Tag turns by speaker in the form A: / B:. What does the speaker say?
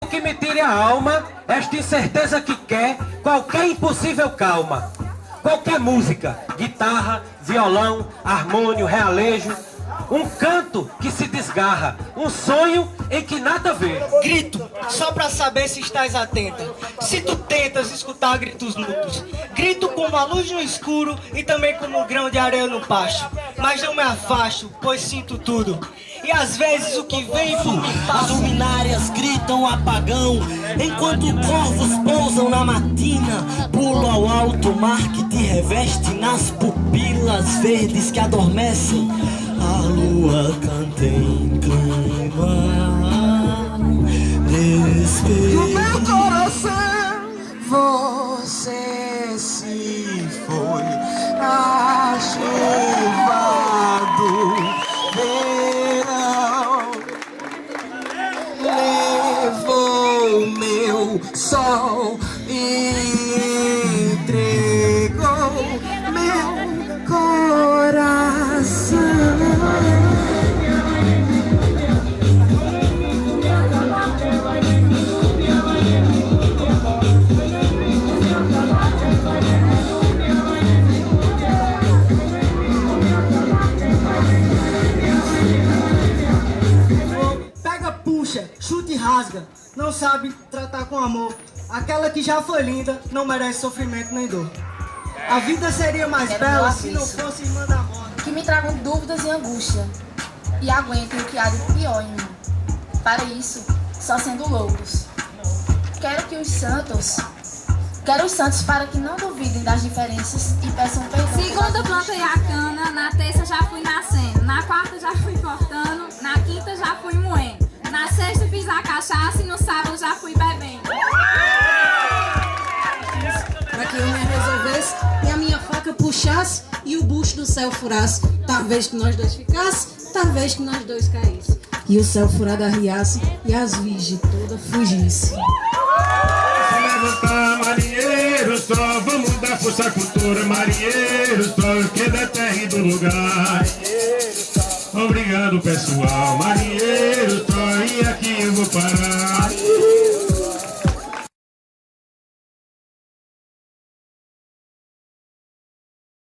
A: que me tire a alma, esta incerteza que quer qualquer impossível calma. Qualquer música, guitarra, violão, harmônio, realejo, um canto que se desgarra, um sonho em que nada vê.
B: Grito, só pra saber se estás atenta. Se tu tentas escutar gritos lutos, grito como a luz no escuro e também como um grão de areia no pasto. Mas não me afasto, pois sinto tudo. E às vezes o que vem por mim passa.
C: As luminárias gritam apagão, enquanto corvos pousam na matina. Pulo ao alto mar que te reveste nas pupilas verdes que adormecem. A lua canta em clima despeito.
D: E o meu coração, você se foi na chuva do verão, levou meu sol e entregou meu coração.
B: Chuta e rasga, não sabe tratar com amor. Aquela que já foi linda, não merece sofrimento nem dor. A vida seria mais bela se não fosse irmã da moda.
E: Que me tragam dúvidas e angústia, e aguentem o que há de pior em mim. Para isso, só sendo loucos. Quero os santos para que não duvidem das diferenças e peçam perdão.
F: Segunda plantei a cana, na terça já fui nascendo, na quarta já fui cortando, na quinta já fui moendo. Na sexta fiz a cachaça e no sábado já fui bebendo.
G: Para que eu me resolvesse e a minha faca puxasse e o bucho do céu furasse. Talvez que nós dois ficasse, talvez que nós dois caísse. E o céu furado arriasse e as virgens todas fugissem.
H: Levantar, marinheiro, só vamos dar força à cultura. Marinheiro, só que da terra e do lugar. Obrigado, pessoal. Marinheiro, só e aqui eu vou parar.